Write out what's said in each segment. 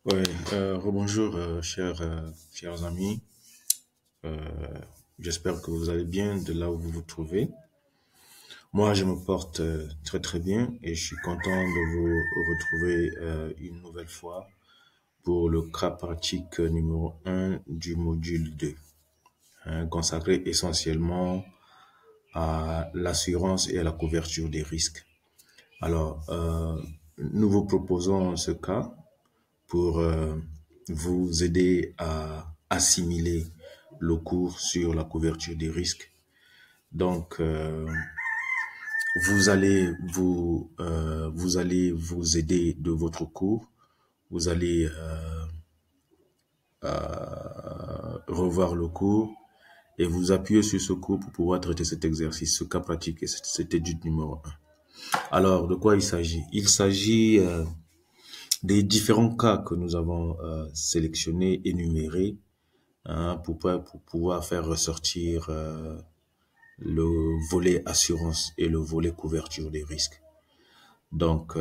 Ouais, rebonjour, chers amis. Euh, J'espère que vous allez bien de là où vous vous trouvez. Moi, je me porte très très bien et je suis content de vous retrouver une nouvelle fois pour le cas pratique numéro un du module 2, hein, consacré essentiellement à l'assurance et à la couverture des risques. Alors, nous vous proposons ce cas pour vous aider à assimiler le cours sur la couverture des risques. Donc, vous allez vous aider de votre cours. Vous allez revoir le cours et vous appuyer sur ce cours pour pouvoir traiter cet exercice, ce cas pratique et cette étude numéro un. Alors, de quoi il s'agit? Il s'agit des différents cas que nous avons sélectionnés, énumérés, hein, pour pouvoir faire ressortir le volet assurance et le volet couverture des risques. Donc,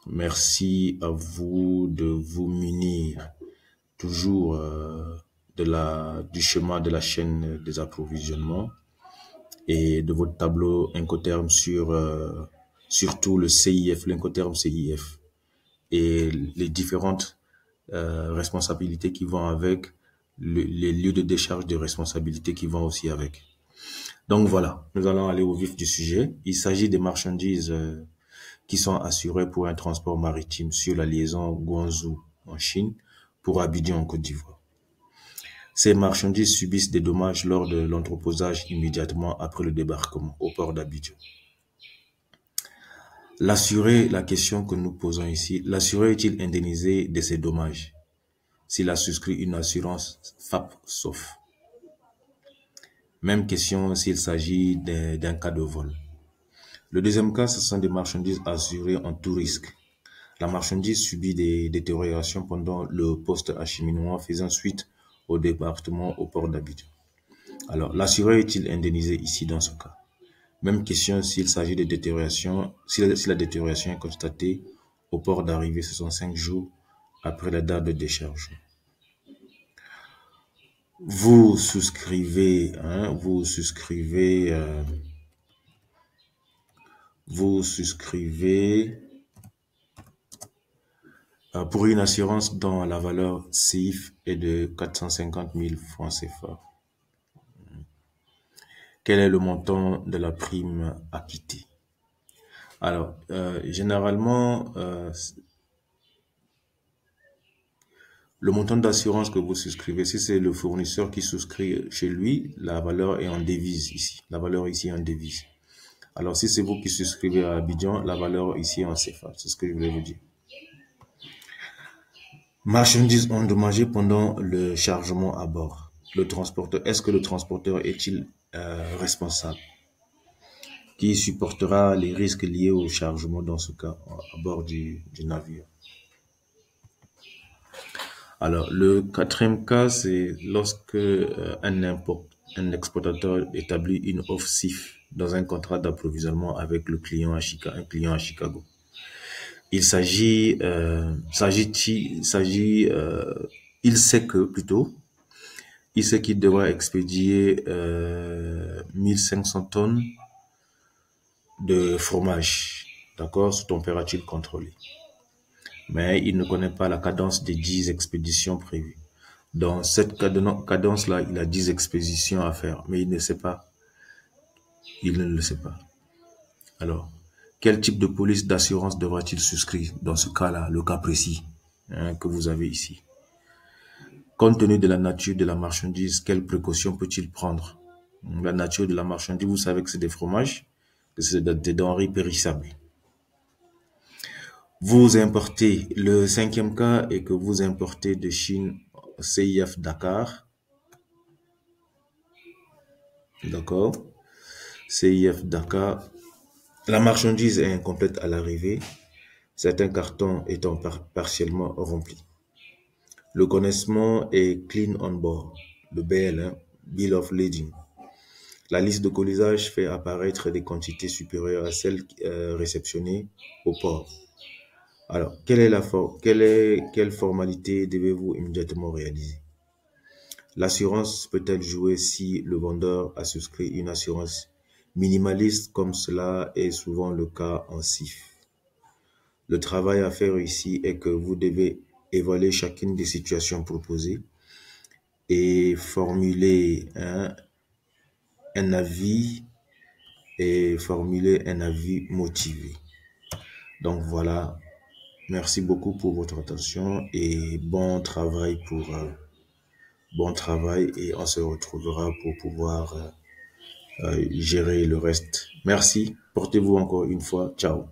merci à vous de vous munir toujours du schéma de la chaîne des approvisionnements et de votre tableau Incoterm sur surtout le CIF, l'Incoterm CIF et les différentes responsabilités qui vont avec, les lieux de décharge de responsabilités qui vont aussi avec. Donc voilà, nous allons aller au vif du sujet. Il s'agit des marchandises qui sont assurées pour un transport maritime sur la liaison Guangzhou en Chine pour Abidjan en Côte d'Ivoire. Ces marchandises subissent des dommages lors de l'entreposage immédiatement après le débarquement au port d'Abidjan. L'assuré, la question que nous posons ici, l'assuré est-il indemnisé de ces dommages s'il a souscrit une assurance FAP-SOF? Même question s'il s'agit d'un cas de vol. Le deuxième cas, ce sont des marchandises assurées en tout risque. La marchandise subit des détériorations pendant le post-acheminement faisant suite au débarquement au port d'Abidjan. Alors, l'assuré est-il indemnisé ici dans ce cas? Même question s'il s'agit de détérioration, si la détérioration est constatée au port d'arrivée, ce sont 5 jours après la date de décharge. Vous souscrivez, hein, vous souscrivez pour une assurance dont la valeur CIF est de 450 000 francs CFA. Quel est le montant de la prime acquittée? Alors, généralement, le montant d'assurance que vous souscrivez, si c'est le fournisseur qui souscrit chez lui, la valeur est en devise ici. La valeur ici est en devise. Alors, si c'est vous qui souscrivez à Abidjan, la valeur ici est en CFA. C'est ce que je voulais vous dire. Marchandises endommagées pendant le chargement à bord. Le transporteur, est-ce que le transporteur est-il responsable? Qui supportera les risques liés au chargement dans ce cas à bord du navire? Alors, le quatrième cas, c'est lorsque un exportateur établit une offre CIF dans un contrat d'approvisionnement avec le client un client à Chicago. Il s'agit, il sait que plutôt, il sait qu'il devra expédier 1500 tonnes de fromage, d'accord, sous température contrôlée. Mais il ne connaît pas la cadence des 10 expéditions prévues. Dans cette cadence-là, il a 10 expéditions à faire, mais il ne sait pas. Il ne le sait pas. Alors, quel type de police d'assurance devra-t-il souscrire dans ce cas-là, le cas précis que vous avez ici? Compte tenu de la nature de la marchandise, quelles précautions peut-il prendre? La nature de la marchandise, vous savez que c'est des fromages, que c'est des denrées périssables. Vous importez, le cinquième cas est que vous importez de Chine CIF Dakar. D'accord? CIF Dakar. La marchandise est incomplète à l'arrivée, certains cartons étant partiellement remplis. Le connaissement est clean on board, le BL, Bill of Lading. La liste de colisage fait apparaître des quantités supérieures à celles réceptionnées au port. Alors, quelle formalité devez-vous immédiatement réaliser? L'assurance peut-elle jouer si le vendeur a souscrit une assurance minimaliste comme cela est souvent le cas en CIF? Le travail à faire ici est que vous devez évaluer chacune des situations proposées et formuler un avis motivé. Donc voilà, merci beaucoup pour votre attention et bon travail et on se retrouvera pour pouvoir gérer le reste. Merci, portez-vous encore une fois, ciao.